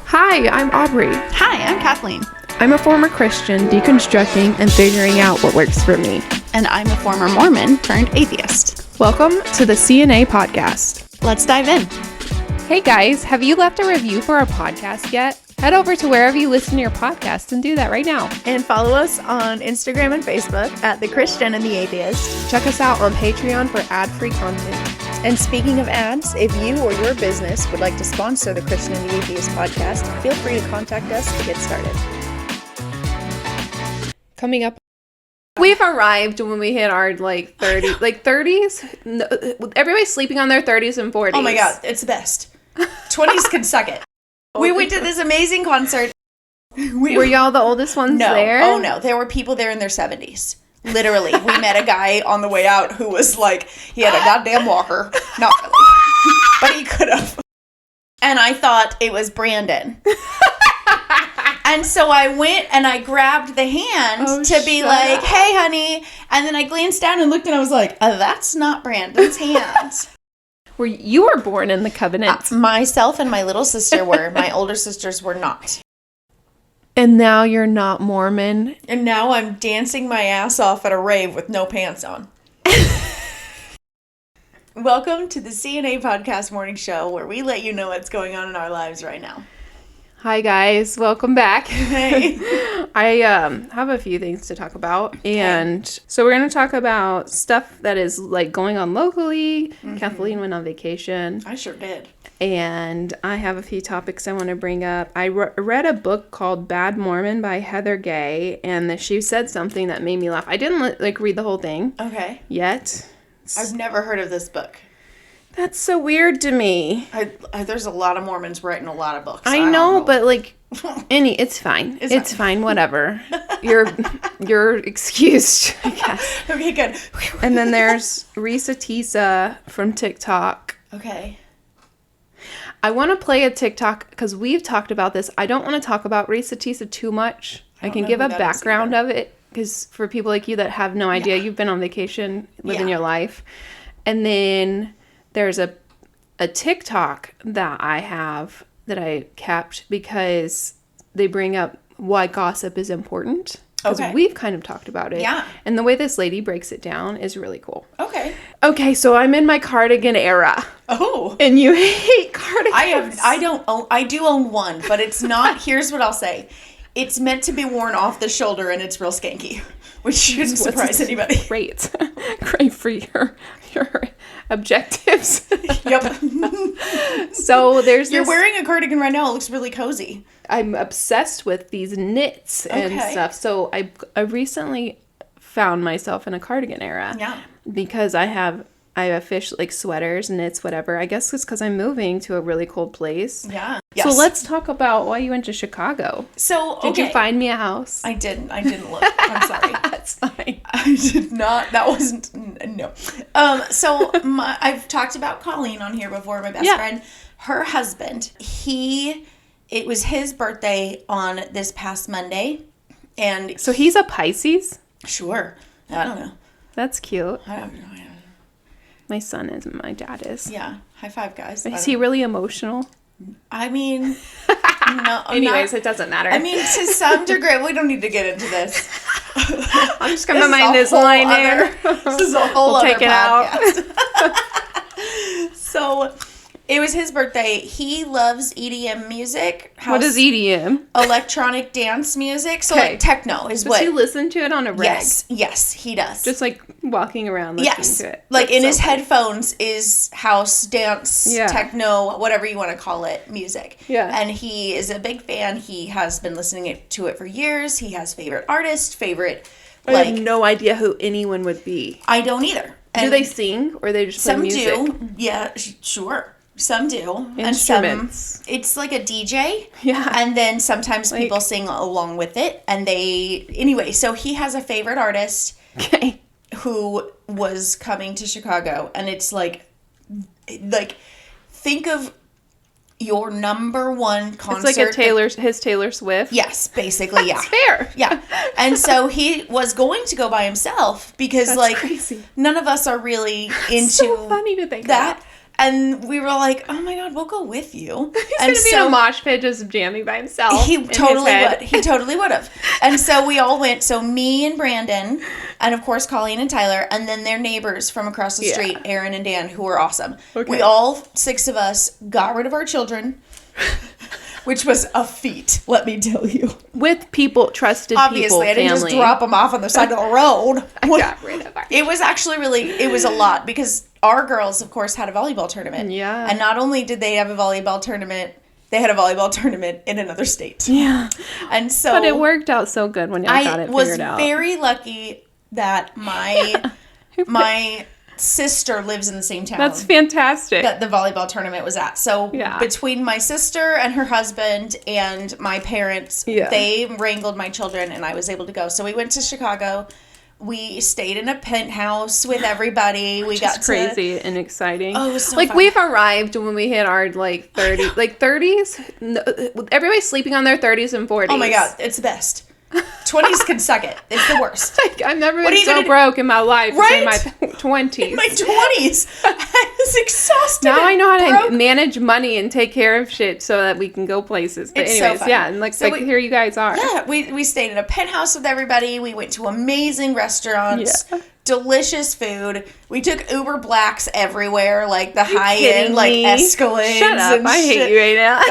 Hi, I'm Aubrie. Hi, I'm Kathleen. I'm a former Christian deconstructing and figuring out what works for me. And I'm a former Mormon turned atheist. Welcome to the CNA podcast. Let's dive in. Hey guys, have you left a review for our podcast yet? Head over to wherever you listen to your podcast and do that right now. And follow us on Instagram and Facebook at The Christian and the Atheist. Check us out on Patreon for ad-free content. And speaking of ads, if you or your business would like to sponsor the Christian and the Atheist podcast, feel free to contact us to get started. Coming up, we've arrived when we hit our 30s. No, everybody's sleeping on their 30s and 40s. Oh my God, it's the best. 20s can suck it. We went to this amazing concert. Were y'all the oldest ones there? Oh no, there were people there in their 70s. Literally, we met a guy on the way out who was like, he had a goddamn walker. Not really, but he could have. And I thought it was Brandon. And so I went and I grabbed the hand to be like, hey, honey. And then I glanced down and looked and I was like, that's not Brandon's hand. You were born in the covenant. Myself and my little sister were. My older sisters were not. And now you're not Mormon. And now I'm dancing my ass off at a rave with no pants on. Welcome to the CNA Podcast Morning Show, where we let you know what's going on in our lives right now. Hi, guys. Welcome back. Hey. I have a few things to talk about. And so we're going to talk about stuff that is like going on locally. Mm-hmm. Kathleen went on vacation. I sure did. And I have a few topics I want to bring up. I read a book called Bad Mormon by Heather Gay, and she said something that made me laugh. I didn't read the whole thing yet. I've never heard of this book. That's so weird to me. There's a lot of Mormons writing a lot of books. I know, but it's fine. It's fine. Whatever. You're excused, I guess. Okay, good. And then there's Reesa Teesa from TikTok. Okay. I want to play a TikTok because we've talked about this. I don't want to talk about Reesa Teesa too much. I can give a background of it because for people like you that have no idea, you've been on vacation, living your life. And then there's a TikTok that I have that I kept because they bring up why gossip is important. Because we've kind of talked about it. Yeah. And the way this lady breaks it down is really cool. Okay, so I'm in my cardigan era. Oh. And you hate cardigans. I do own one, but it's not, here's what I'll say. It's meant to be worn off the shoulder and it's real skanky, which shouldn't surprise anybody. Great. Great for your objectives. Yep. So You're wearing a cardigan right now. It looks really cozy. I'm obsessed with these knits and stuff. So I recently found myself in a cardigan era. Yeah. Because I have fish like sweaters, knits, whatever. I guess it's because I'm moving to a really cold place. Yeah. So let's talk about why you went to Chicago. So, Did you find me a house? I didn't look. I'm sorry. That's fine. I did not. That wasn't, no. So I've talked about Colleen on here before, my best friend. Her husband, it was his birthday on this past Monday. And so he's a Pisces? Sure. I don't know. That's cute. I don't know. My son is and my dad is. Yeah. High five, guys. Is he really emotional? I mean, no. Anyways, it doesn't matter. I mean, to some degree, we don't need to get into this. I'm just going to mind this line there. This is a whole other take it podcast. Out. So, it was his birthday. He loves EDM music. What is EDM? Electronic dance music. So, like techno is what. Does he listen to it on a reg? Yes, he does. Just like walking around listening to it. Like in his headphones is house, dance, techno, whatever you want to call it, music. Yeah. And he is a big fan. He has been listening to it for years. He has favorite artists, I have no idea who anyone would be. I don't either. And do they sing or they just play music? Some do. Yeah, sure. Some do. Instruments. And it's like a DJ. Yeah. And then sometimes people sing along with it. And anyway, so he has a favorite artist who was coming to Chicago. And it's like, think of your number one concert. It's like his Taylor Swift. Yes, basically, yeah. That's fair. Yeah. And so he was going to go by himself because That's crazy. None of us are really into so funny to think that. And we were like, oh my God, we'll go with you. He's going to be in a mosh pit just jamming by himself. He totally would. He totally would have. And so we all went. So me and Brandon, and of course Colleen and Tyler, and then their neighbors from across the street, Aaron and Dan, who were awesome. Okay. We all, 6 of us, got rid of our children, which was a feat, let me tell you. With people, trusted Obviously, people, I didn't family. just drop them off on the side of the road. I got rid of our It was actually it was a lot because our girls, of course, had a volleyball tournament. Yeah. And not only did they have a volleyball tournament, they had a volleyball tournament in another state. Yeah. And so... But it worked out so good when y'all got it figured out. I was very lucky that my sister lives in the same town. That's fantastic. That the volleyball tournament was at. So between my sister and her husband and my parents, they wrangled my children and I was able to go. So we went to Chicago. We stayed in a penthouse with everybody. We got crazy and exciting. Oh, it was so like fun. We've arrived when we hit our 30, like 30s. No, everybody's sleeping on their 30s and 40s. Oh my God, it's the best. 20s can suck it. It's the worst. I've never been so broke in my life as in my 20s. In my 20s. I was exhausted. Now I know how to manage money and take care of shit so that we can go places. But it's anyways, so fun. And here you guys are. Yeah, we stayed in a penthouse with everybody. We went to amazing restaurants. Yeah. Delicious food. We took Uber Blacks everywhere, like the high-end, like Escalades. Shut up! I hate you right now.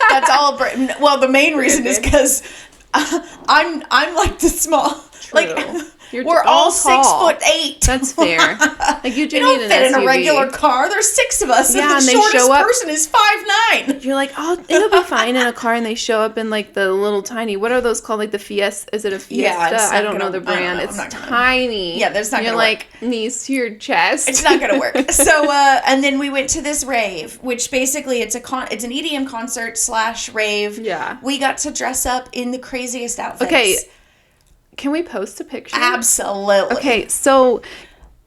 That's all. Well, the main reason is because I'm like the small. True. Like we're all tall. 6'8". That's fair. Like you do don't need an fit SUV. in a regular car. There's 6 of us. Yeah, and the shortest person is 5'9". You're like, oh, it'll be fine in a car, and they show up in like the little tiny. What are those called? Like the Fiesta? Is it a Fiesta? Yeah, I don't know the brand. It's tiny. Yeah, there's not. You're like knees to your chest. It's not gonna work. So, and then we went to this rave, which basically it's an EDM concert / rave. Yeah. We got to dress up in the craziest outfits. Okay. Can we post a picture? Absolutely. Okay, so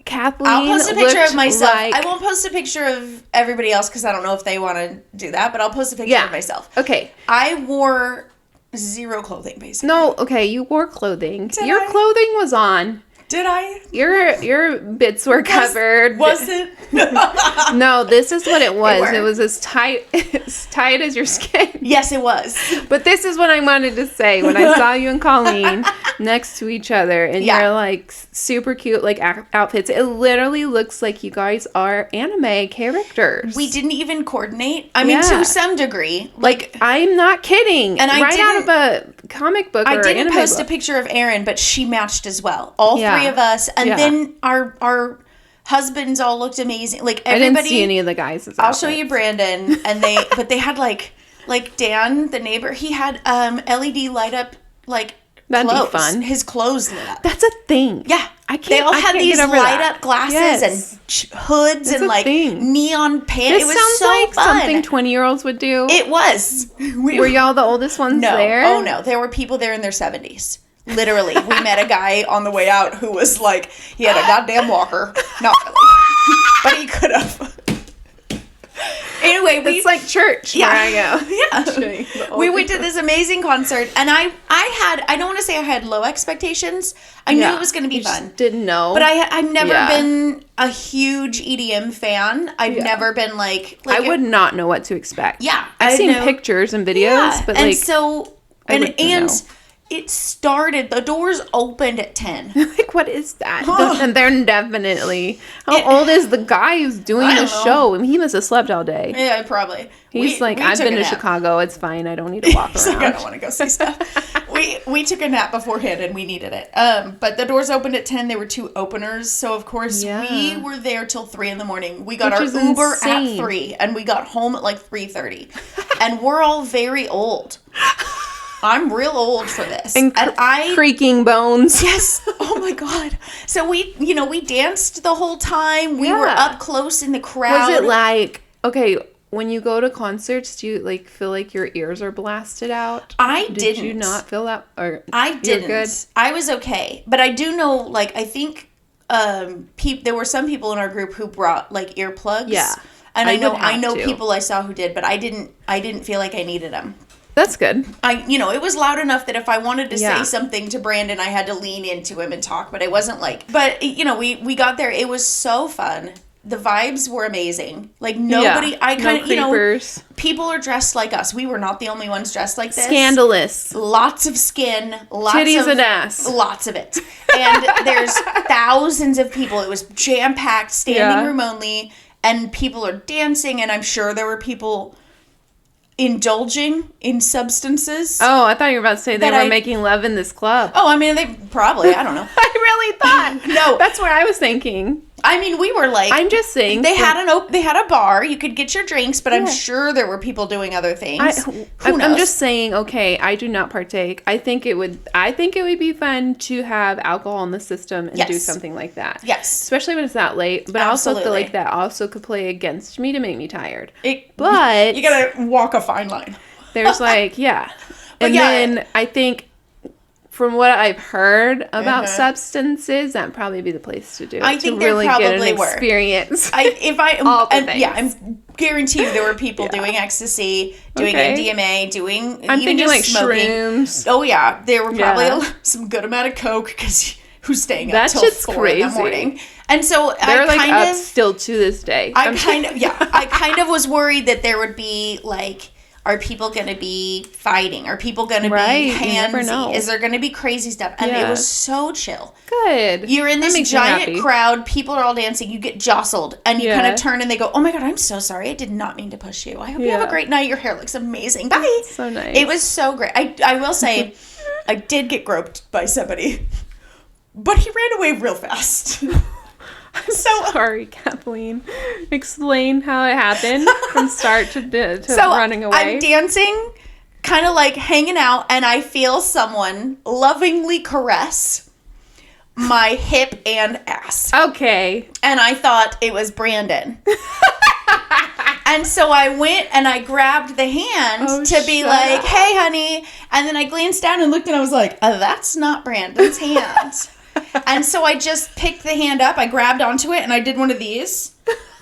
Kathleen. I'll post a picture of myself. I won't post a picture of everybody else because I don't know if they want to do that, but I'll post a picture of myself. Okay. I wore 0 clothing, basically. No, okay, you wore clothing. Your clothing was on. Did I? Your bits were covered. Was it? No, this is what it was. It was as tight as your skin. Yes, it was. But this is what I wanted to say when I saw you and Colleen next to each other, and you're like super cute, like outfits. It literally looks like you guys are anime characters. We didn't even coordinate. I mean, to some degree. Like I'm not kidding. And out of a comic book. I didn't post a picture of Erin, but she matched as well. All 3 of us, and then our husbands all looked amazing. Like everybody. I didn't see any of the guys. I'll show you Brandon, and they had like Dan, the neighbor. He had LED light up like. That'd clothes. be fun. His clothes lit up. That's a thing. Yeah. They all had these light up glasses and hoods and like neon pants. It was sounds so like fun. Something 20-year-olds would do. It was. Were y'all the oldest ones there? Oh no. There were people there in their 70s. Literally. We met a guy on the way out who was like, he had a goddamn walker. Not really. But he could have. Anyway, it's like church where I go. Yeah. We went to this amazing concert, and I don't want to say I had low expectations. I knew it was going to be fun. Didn't know. But I've never been a huge EDM fan. I've never been like I would not know what to expect. Yeah. I've seen pictures and videos, but and so and it started, the doors opened at 10. Like, what is that? And they're definitely... How old is the guy who's doing the show? I mean, he must have slept all day. Yeah, probably. He's like, I've been to Chicago. It's fine. I don't need to walk around. Like, I don't want to go see stuff. We took a nap beforehand, and we needed it. But the doors opened at 10. There were 2 openers. So, of course, we were there till 3 in the morning. We got our Uber at 3, and we got home at like 3:30. And we're all very old. I'm real old for this. And creaking bones. Yes. Oh my God. So we danced the whole time. We were up close in the crowd. Was it like, okay, when you go to concerts, do you like feel like your ears are blasted out? Did Did you not feel that? Or I didn't. Good? I was okay. But I do know, like, I think there were some people in our group who brought like earplugs. Yeah. And I know people I saw who did, but I didn't feel like I needed them. That's good. It was loud enough that if I wanted to say something to Brandon, I had to lean into him and talk, but it wasn't like, but we got there. It was so fun. the vibes were amazing. Like, nobody, I kind of, people are dressed like us. We were not the only ones dressed like this. Scandalous. Lots of skin. Titties and ass. Lots of it. And there's thousands of people. It was jam-packed, standing room only, and people are dancing, and I'm sure there were people indulging in substances. Oh, I thought you were about to say they were making love in this club. Oh, I mean, they probably, I don't know. I really thought. No. That's what I was thinking. I mean, we were like... I'm just saying... They had a bar. You could get your drinks, but I'm sure there were people doing other things. I'm just saying, okay, I do not partake. I think it would be fun to have alcohol in the system and do something like that. Yes. Especially when it's that late. But I also feel like that also could play against me to make me tired. But... You gotta walk a fine line. There's like, And then I think... From what I've heard about substances, that'd probably be the place to do it. I think to really probably get an experience. I'm guarantee you there were people doing ecstasy, doing MDMA, doing I'm even thinking just like smoking. Shrooms. Oh yeah, there were probably some good amount of coke because who's staying up till 4 in the morning. And so they're up still to this day. I kind of was worried that there would be like. Are people going to be fighting? Are people going to be handsy? Is there going to be crazy stuff? And it was so chill. Good. You're in this giant crowd. People are all dancing. You get jostled. And you kind of turn and they go, oh my God, I'm so sorry. I did not mean to push you. I hope you have a great night. Your hair looks amazing. Bye. So nice. It was so great. I will say, I did get groped by somebody. But he ran away real fast. I'm so sorry, Kathleen. Explain how it happened from start to running away. I'm dancing, kind of like hanging out, and I feel someone lovingly caress my hip and ass. Okay. And I thought it was Brandon. And so I went and I grabbed the hand to be like, hey, honey. And then I glanced down and looked and I was like, that's not Brandon's hand. And so I just picked the hand up, I grabbed onto it, and I did one of these.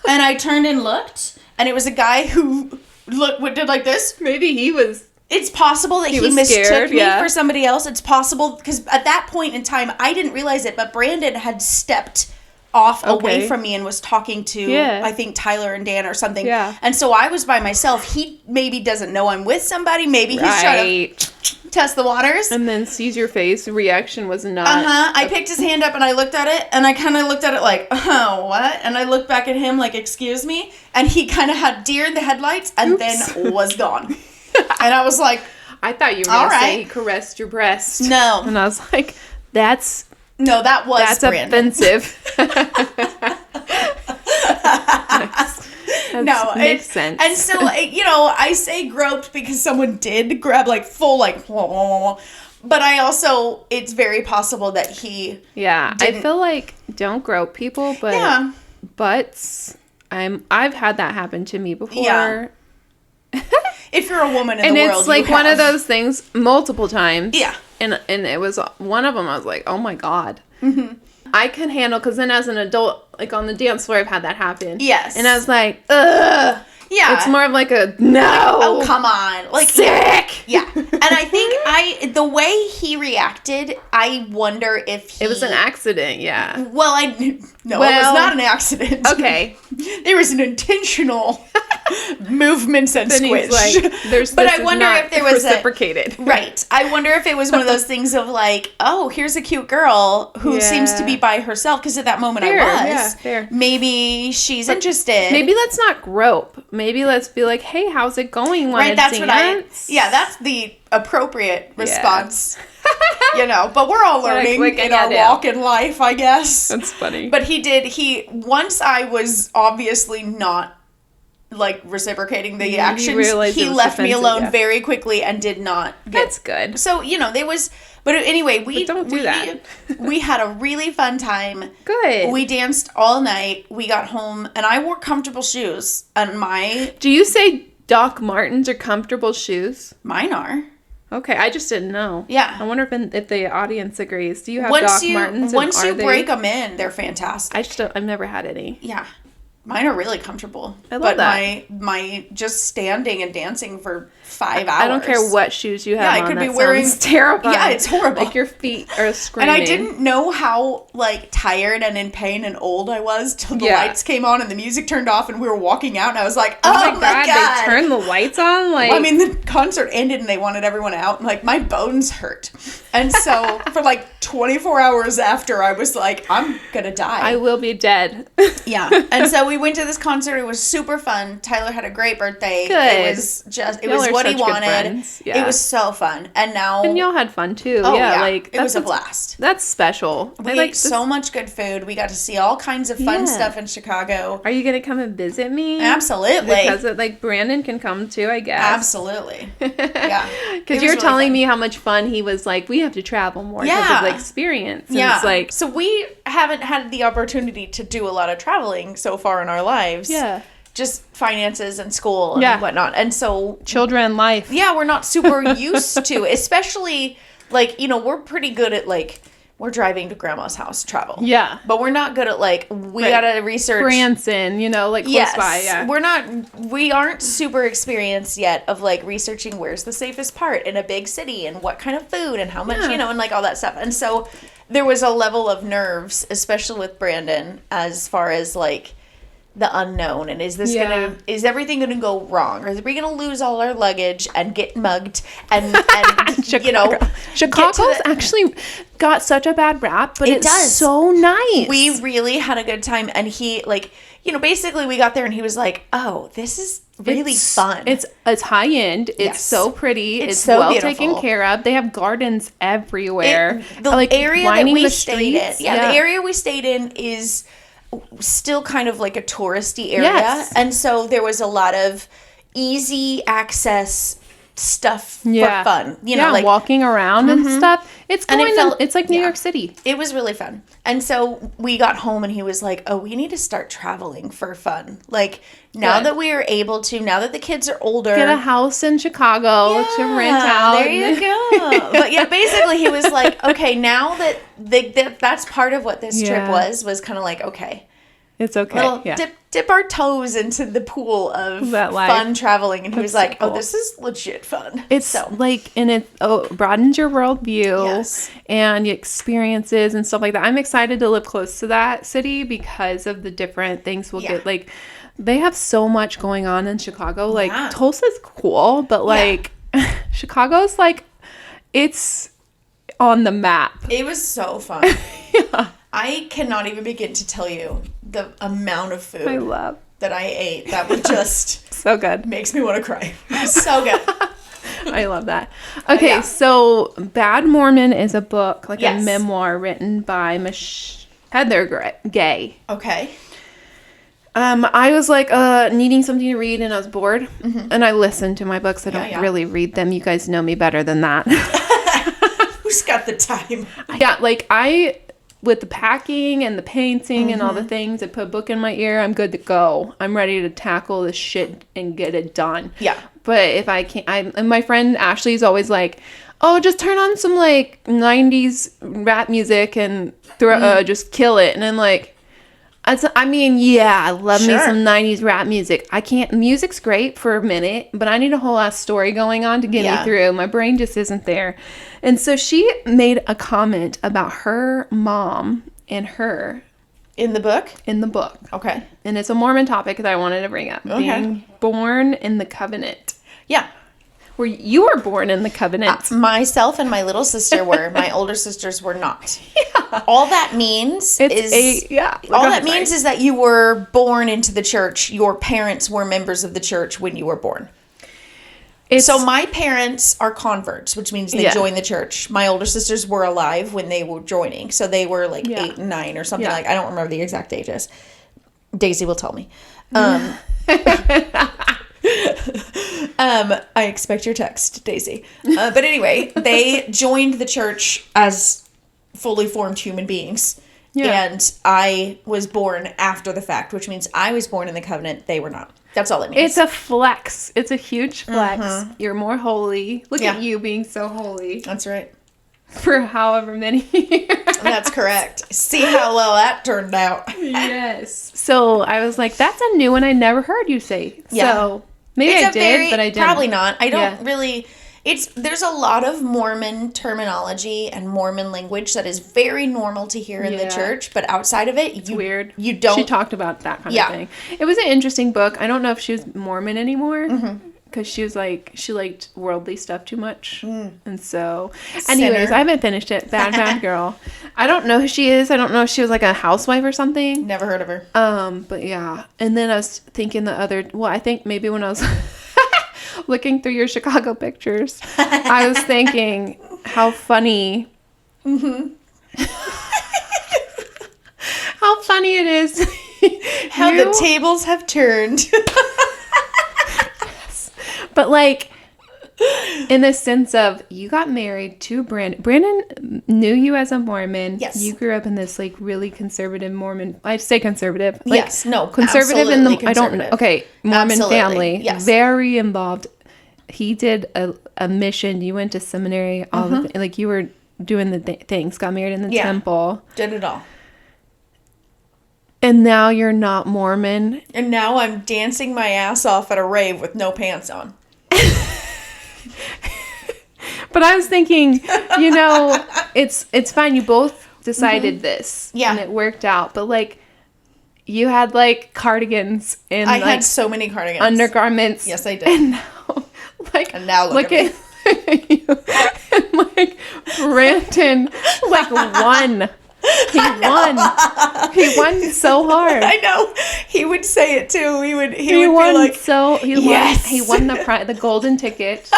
And I turned and looked, and it was a guy who did like this. Maybe he was... It's possible that he mistook me for somebody else. It's possible, because at that point in time, I didn't realize it, but Brandon had stepped off away from me and was talking to, I think, Tyler and Dan or something. Yeah. And so I was by myself. He maybe doesn't know I'm with somebody. Maybe he's trying to test the waters. And then sees your face. The reaction was not... I picked his hand up and I looked at it. And I kind of looked at it like, oh, what? And I looked back at him like, excuse me. And he kind of had deer in the headlights and then was gone. And I was like... I thought you were going to say he caressed your breast. No. And I was like, that's... No, that was That's Brandon. Offensive. No, makes sense. And so, I say groped because someone did grab like full but I also, it's very possible that he didn't. I feel like don't grope people, but butts. I've had that happen to me before. Yeah. If you're a woman in the and world, it's like one of those things multiple times. Yeah. And it was one of them. I was like, oh my God. Mm-hmm. I can handle, because then as an adult, like on the dance floor, I've had that happen. Yes. And I was like, ugh. Yeah. It's more of like a no. Oh, come on. Like, sick. Yeah. And I think the way he reacted, I wonder if it was an accident. Yeah. Well, it was not an accident. Okay. There was an intentional movements and squish. Like, but I wonder if there was reciprocated. Right. I wonder if it was one of those things of like, oh, here's a cute girl who seems to be by herself. Because at that moment I was. Yeah, fair. Maybe she's interested. Maybe let's not grope. Maybe let's be like, hey, how's it going? Right. That's dance? That's the appropriate response. But we're all learning in our walk in life, I guess. That's funny. But once I was obviously not like reciprocating the actions, he left me alone very quickly and did not That's good. So, there was, but anyway, don't do that. We had a really fun time. Good. We danced all night. We got home and I wore comfortable shoes and Do you say Doc Martens are comfortable shoes? Mine are. Okay, I just didn't know. Yeah. I wonder if the audience agrees. Do you have Doc Martens? Once you break them in, they're fantastic. I've never had any. Yeah. Mine are really comfortable. I love that. My just standing and dancing for 5 hours. I don't care what shoes you have on. I could be wearing terrifying. Yeah, it's horrible. Like your feet are screaming. And I didn't know how like tired and in pain and old I was till the lights came on and the music turned off and we were walking out and I was like, oh my God. They turned the lights on? Like, well, I mean, the concert ended and they wanted everyone out and like my bones hurt. And so for like 24 hours after, I was like, I'm gonna die. I will be dead. Yeah. And so we went to this concert. It was super fun. Tyler had a great birthday. Good. It was what he wanted. Yeah. It was so fun. And now. And y'all had fun too. Oh, yeah. Like, it was a blast. That's special. We ate so much good food. We got to see all kinds of fun stuff in Chicago. Are you going to come and visit me? Absolutely. Because like Brandon can come too, I guess. Absolutely. Yeah. Because you're really telling me how much fun he was like, we have to travel more because of the experience. And it's like, so we haven't had the opportunity to do a lot of traveling so far in our lives. Yeah. Just finances and school and whatnot. And so children, life. Yeah, we're not super used to, especially like, you know, we're pretty good at like, we're driving to grandma's house travel. Yeah. But we're not good at like, we gotta research. Branson, you know, like close by. Yeah. We aren't super experienced yet of like researching where's the safest part in a big city and what kind of food and how much, you know, and like all that stuff. And so there was a level of nerves, especially with Brandon, as far as like, the unknown and is everything gonna go wrong, or are we gonna lose all our luggage and get mugged and you know, Chicago's actually got such a bad rap, but it's so nice. We really had a good time, and he like, you know, basically we got there and he was like, oh, this is really fun. It's high end. It's so pretty. It's so well beautiful. Taken care of. They have gardens everywhere. The like area that we stayed in, the area we stayed in is still kind of like a touristy area, and so there was a lot of easy access stuff for fun, you know, like walking around and stuff. It's it's like New York City. It was really fun. And so we got home and he was like, oh, we need to start traveling for fun. Like now that we are able to, now that the kids are older, get a house in Chicago to rent out. There you go. But yeah, basically he was like, okay, now that that's part of what this trip was kind of like, okay, it's okay. Dip our toes into the pool of fun traveling. And he was like, oh, this is legit fun. It's like, and it broadens your worldview and your experiences and stuff like that. I'm excited to live close to that city because of the different things we'll get. Like, they have so much going on in Chicago. Like, Tulsa's cool, but like, Chicago's like, it's on the map. It was so fun. I cannot even begin to tell you the amount of food that I ate. That was just so good. Makes me want to cry. So good. I love that. Okay, so Bad Mormon is a book, like a memoir written by Heather Gay. Okay. I was like needing something to read and I was bored. And I listened to my books. I don't really read them. You guys know me better than that. Who's got the time? Yeah, like with the packing and the painting and all the things, I put a book in my ear, I'm good to go. I'm ready to tackle this shit and get it done. Yeah. But if I can't, and my friend Ashley's always like, oh, just turn on some like 90s rap music and just kill it. And I'm like, I mean, I love me some 90s rap music. Music's great for a minute, but I need a whole ass story going on to get me through. My brain just isn't there. And so she made a comment about her mom and her. In the book? In the book. Okay. And it's a Mormon topic that I wanted to bring up. Okay. Being born in the covenant. Yeah. Where you were born in the covenant. Myself and my little sister were. My older sisters were not. Yeah. All that means is that you were born into the church. Your parents were members of the church when you were born. So my parents are converts, which means they joined the church. My older sisters were alive when they were joining. So they were like 8 and 9 or something like. I don't remember the exact ages. Daisy will tell me. I expect your text, Daisy. But anyway, they joined the church as fully formed human beings. Yeah. And I was born after the fact, which means I was born in the covenant. They were not. That's all it means. It's a flex. It's a huge flex. You're more holy. Look at you being so holy. That's right. for however many years. That's correct. See how well that turned out. Yes. So I was like, that's a new one I never heard you say. Yeah. So maybe I did, but I didn't. Probably not. I don't really... There's a lot of Mormon terminology and Mormon language that is very normal to hear in the church, but outside of it, it's weird. You don't... She talked about that kind of thing. It was an interesting book. I don't know if she was Mormon anymore. Because she was like, she liked worldly stuff too much. And so, anyways, I haven't finished it. Bad girl. I don't know who she is. I don't know if she was like a housewife or something. Never heard of her. But yeah. And then I was thinking I think maybe when I was looking through your Chicago pictures, I was thinking how funny. How funny it is. How the tables have turned. But like, in the sense of, you got married to Brandon. Brandon knew you as a Mormon. Yes. You grew up in this like really conservative Mormon. I say conservative. Like, yes. No. Conservative in the. Conservative. I don't know. Okay. Mormon family. Yes. Very involved. He did a mission. You went to seminary. All like you were doing the things. Got married in the temple. Did it all. And now you're not Mormon. And now I'm dancing my ass off at a rave with no pants on. But I was thinking, it's fine. You both decided this. Yeah. And it worked out. But, like, you had, like, cardigans and, I had so many cardigans. Undergarments. Yes, I did. And now, like, and now look at you. And, like, Brandon, like, won. He won so hard. I know. He would say it too. He would won be like, he won the golden ticket.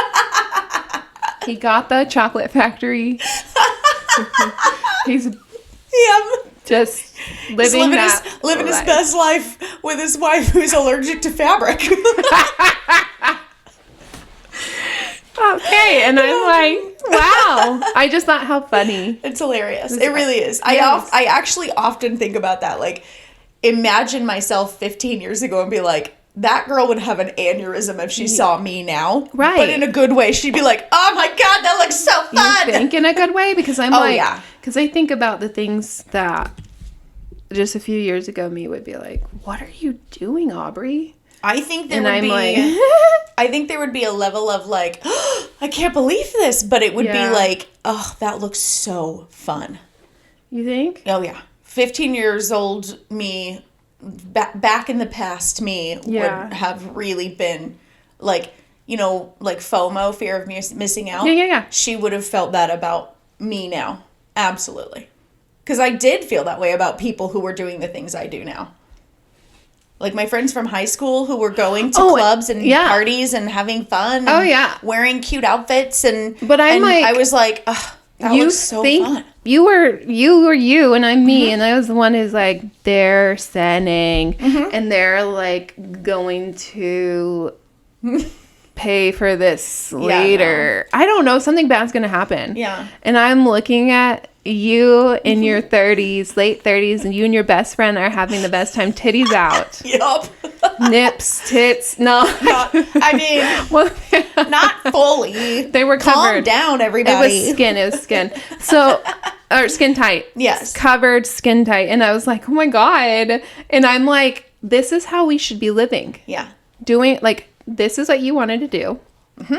He got the chocolate factory. He's just living his best life with his wife who's allergic to fabric. Okay, and I'm like, wow. I just thought how funny. It's hilarious. It really is. Yes. I actually often think about that. Like, imagine myself 15 years ago and be like, that girl would have an aneurysm if she saw me now. Right. But in a good way. She'd be like, oh my God, that looks so fun. You think in a good way? Because I'm because I think about the things that just a few years ago me would be like, what are you doing, Aubrie? I think there would be a level of like, oh, I can't believe this, but it would be like, oh, that looks so fun. You think? Oh yeah, 15 years old me, back in the past me would have really been like, like FOMO, fear of missing out. Yeah. She would have felt that about me now, absolutely, because I did feel that way about people who were doing the things I do now. Like my friends from high school who were going to clubs and parties and having fun. And wearing cute outfits but I was like, oh, that looks so fun. You were you and I'm me, and I was the one who's like, they're sinning and they're like going to pay for this later. No. I don't know, something bad's gonna happen. Yeah. And I'm looking at you in your 30s, late 30s, and you and your best friend are having the best time, titties out. Yup. Nips, tits, no. Not fully. They were covered. Calm down, everybody. It was skin. So, or skin tight. Yes. Covered, skin tight. And I was like, oh my God. And I'm like, this is how we should be living. Yeah. Doing, like, this is what you wanted to do.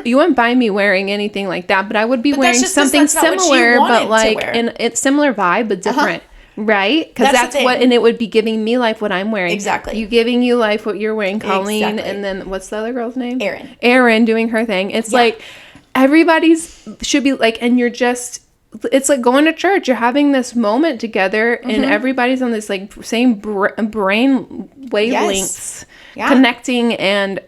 You wouldn't find me wearing anything like that, but I would be wearing something similar, but like it's similar vibe, but different, right? Because that's what, and it would be giving me life what I'm wearing. Exactly. You giving you life what you're wearing, Colleen, and then what's the other girl's name? Erin doing her thing. It's like everybody's should be like, and you're just. It's like going to church. You're having this moment together, and everybody's on this like same brain wavelengths, connecting and.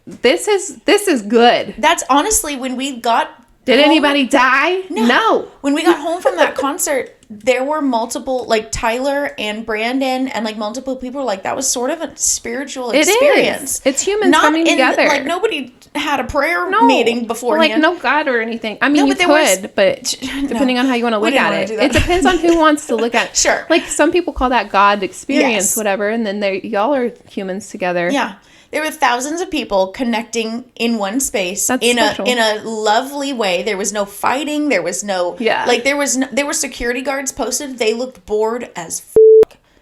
This is good. That's honestly when we got. Did anybody die? No. When we got home from that concert, there were multiple, like Tyler and Brandon and like multiple people were like, that was sort of a spiritual experience. It's humans coming together. Like nobody had a prayer meeting beforehand. Like no God or anything. I mean, you could, but depending on how you want to look at it. It depends on who wants to look at it. Sure. Like some people call that God experience, whatever, and then y'all are humans together. Yeah. There were thousands of people connecting in one space That's in special. a lovely way. There was no fighting. There was no like there were security guards posted. They looked bored as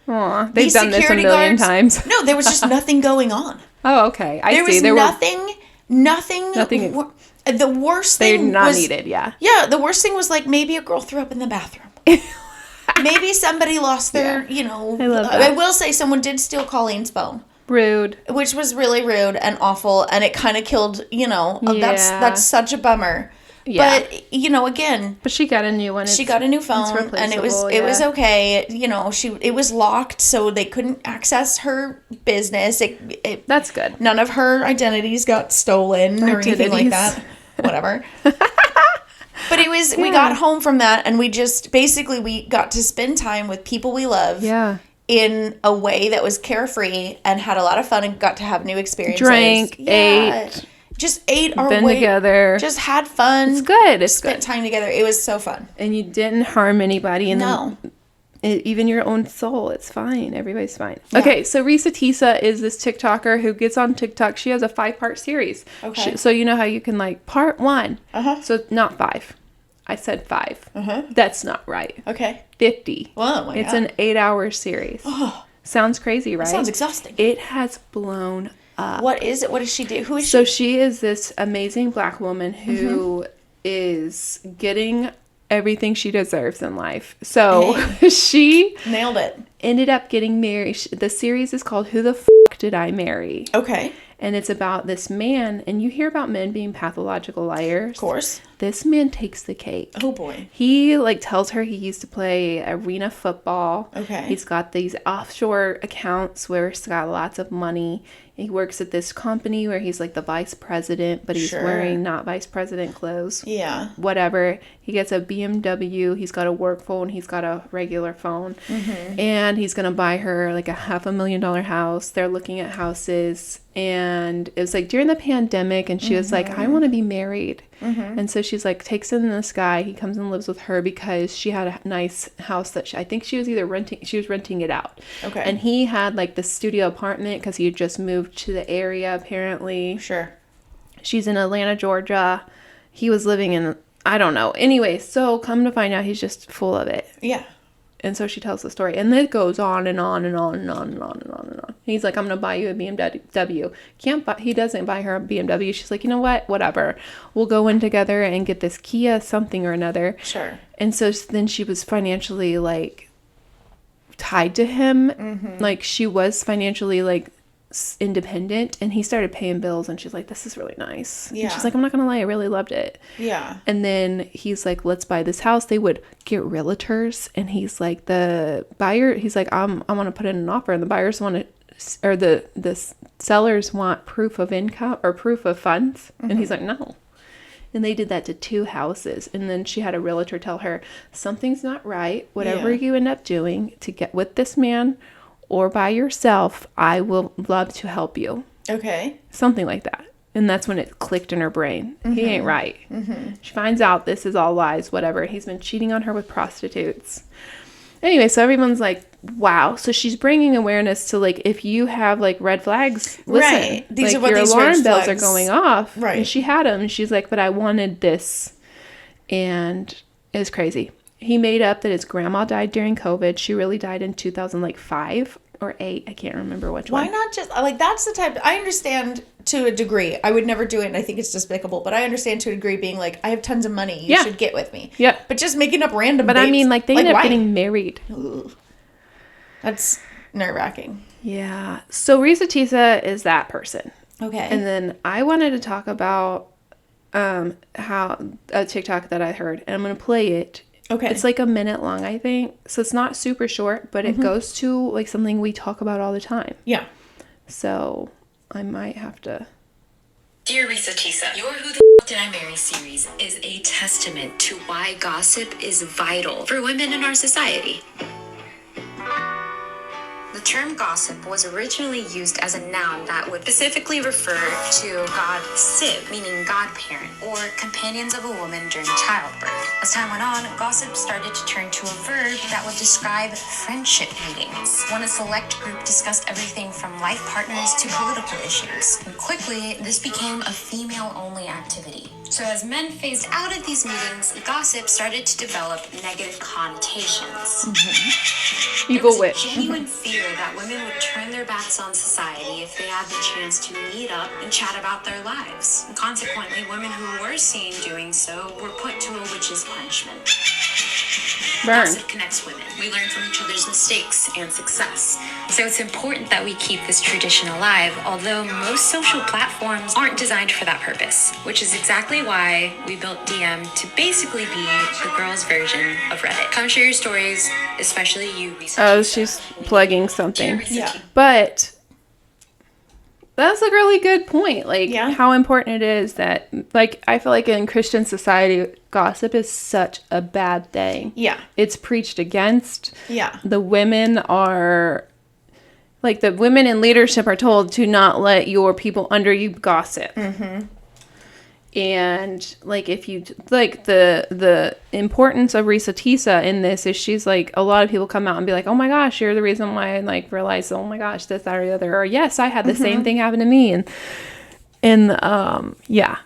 Aw, they've done this a million times. No, there was just nothing going on. Oh, okay. I There see. was nothing. The worst They're thing not was needed, yeah. Yeah, the worst thing was like maybe a girl threw up in the bathroom. Maybe somebody lost their, I love that. I will say someone did steal Colleen's phone. Rude. Which was really rude and awful, and it kind of killed, that's such a bummer. Yeah. But, again, But she got a new one. she got a new phone, and it was okay. It was locked, so they couldn't access her business. That's good. None of her identities got stolen or anything like that. Whatever. But it was, we got home from that, and we got to spend time with people we love. Yeah. In a way that was carefree and had a lot of fun and got to have new experiences. Drank, ate. Just ate our Been way. together. Just had fun. It's good. Spent time together. It was so fun. And you didn't harm anybody. No. Even your own soul. It's fine. Everybody's fine. Yeah. Okay, so Reesa Teesa is this TikToker who gets on TikTok. She has a 5-part series. Okay. So you know how you can part 1. Uh-huh. So not 5. I said 5. Uh-huh. That's not right. Okay. 50. Whoa, it's an 8-hour series. Oh, sounds crazy, right? Sounds exhausting. It has blown up. What is it? What does she do? Who is she? So she is this amazing Black woman who is getting everything she deserves in life. So she nailed it. Ended up getting married. The series is called Who the Did I Marry? Okay. And it's about this man, and you hear about men being pathological liars. Of course. This man takes the cake. Oh, boy. He, tells her he used to play arena football. Okay. He's got these offshore accounts where he's got lots of money. He works at this company where he's, the vice president, but he's wearing not vice president clothes. Yeah. Whatever. He gets a BMW. He's got a work phone. He's got a regular phone. Mm-hmm. And he's going to buy her, a $500,000 house. They're looking at houses. And it was, during the pandemic, and she was I want to be married. Mm-hmm. And so she's takes in this guy. He comes and lives with her because she had a nice house that I think she was renting it out. Okay. And he had the studio apartment because he had just moved to the area apparently. Sure. She's in Atlanta, Georgia. He was living in, I don't know. Anyway, so come to find out he's just full of it. Yeah. And so she tells the story, and it goes on and on and on and on and on and on and on. He's like, I'm going to buy you a BMW. He doesn't buy her a BMW. She's like, you know what? Whatever. We'll go in together and get this Kia something or another. Sure. And so then she was financially, tied to him. Mm-hmm. She was financially, independent, and he started paying bills, and she's like, this is really nice. Yeah. And she's like, I'm not gonna lie, I really loved it. Yeah. And then he's like, let's buy this house. They would get realtors, and he's like, the buyer, he's like, I want to put in an offer, and the buyers want to, or the sellers want proof of income or proof of funds. Mm-hmm. And he's like, no. And they did that to 2 houses. And then she had a realtor tell her, something's not right. Whatever you end up doing to get with this man or by yourself, I will love to help you. Okay. Something like that. And that's when it clicked in her brain. Mm-hmm. He ain't right. Mm-hmm. She finds out this is all lies, whatever. He's been cheating on her with prostitutes. Anyway, so everyone's like, wow. So she's bringing awareness to, if you have, red flags, listen. Right. These are what your these alarm red bells flags are going off. Right. And she had them. And she's like, but I wanted this. And it was crazy. He made up that his grandma died during COVID. She really died in 2005 or 8. I can't remember which one. Why not just, that's the type, I understand to a degree. I would never do it, and I think it's despicable, but I understand to a degree being I have tons of money. You should get with me. Yeah. But just making up random But dates, I mean, they ended up getting married. Ugh. That's nerve-wracking. Yeah. So Reesa Teesa is that person. Okay. And then I wanted to talk about how a TikTok that I heard, and I'm going to play it. Okay. It's a minute long, I think. So it's not super short, but it goes to something we talk about all the time. Yeah. So I might have to. Dear Reesa Teesa, your Who the Did I Marry series is a testament to why gossip is vital for women in our society. The term gossip was originally used as a noun that would specifically refer to god Sib, meaning godparent, or companions of a woman during childbirth. As time went on, gossip started to turn to a verb that would describe friendship meetings, when a select group discussed everything from life partners to political issues. And quickly, this became a female-only activity. So as men phased out of these meetings, gossip started to develop negative connotations. Evil There was witch. a genuine fear that women would turn their backs on society if they had the chance to meet up and chat about their lives. And consequently, women who were seen doing so were put to a witch's punishment. Burn. Gossip connects women. We learn from each other's mistakes and success. So it's important that we keep this tradition alive, although most social platforms aren't designed for that purpose, which is exactly why we built DM to basically be the girls' version of Reddit. Come share your stories, especially you, Reesa. Oh, she's plugging something. Yeah. But that's a really good point. Like, Yeah. how important it is that, like, I feel like in Christian society, gossip is such a bad thing. Yeah. It's preached against. Yeah. The women are, like, the women in leadership are told to not let your people under you gossip. Mm-hmm. And, like, if you, like, the importance of Reesa Teesa in this is she's, like, a lot of people come out and be like, oh, my gosh, you're the reason why I, like, realized, oh, my gosh, this, that, or the other. Or, yes, I had the same thing happen to me. And yeah.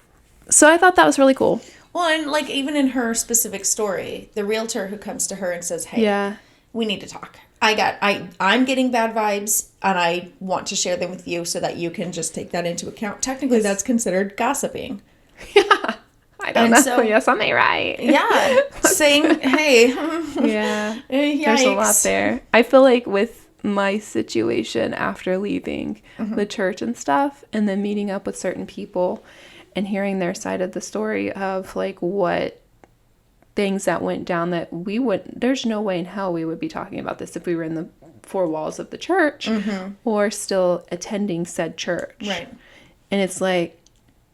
So I thought that was really cool. Well, and like even in her specific story, the realtor who comes to her and says, hey, Yeah. we need to talk. I'm getting bad vibes and I want to share them with you so that you can just take that into account. Technically, that's considered gossiping. Yeah. I don't And know. so- Yes, I'm right. Yeah. Saying, hey. Yeah. Yikes. There's a lot there. I feel like with my situation after leaving the church and stuff, and then meeting up with certain people and hearing their side of the story of, like, what things that went down that there's no way in hell we would be talking about this if we were in the four walls of the church or still attending said church. Right. And it's like,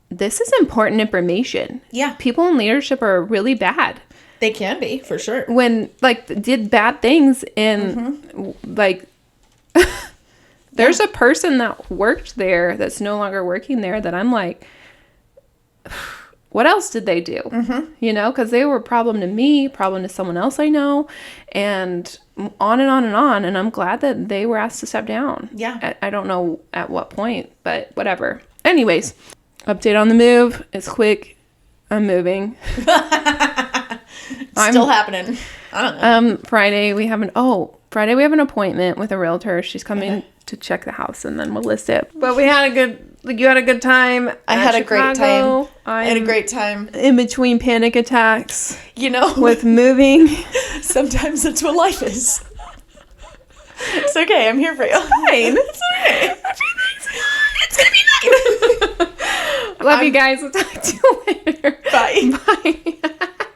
this is important information. Yeah. People in leadership are really bad. They can be, for sure. When, like, did bad things and, like, there's a person that worked there that's no longer working there that I'm like, what else did they do? You know, because they were a problem to me, problem to someone else I know, and on and on and on. And I'm glad that they were asked to step down. Yeah. I don't know at what point, but whatever. Anyways, update on the move. It's quick. I'm moving. Still happening. I don't know. Friday we have an appointment with a realtor. She's coming to check the house and then we'll list it. But you had a good time. I had a great time. I had a I'm great time. in between panic attacks You know, with moving. sometimes that's what life is. It's okay. I'm here for you. Fine. It's okay. It's gonna be nice. Love you guys. We'll talk to you later. Bye. Bye.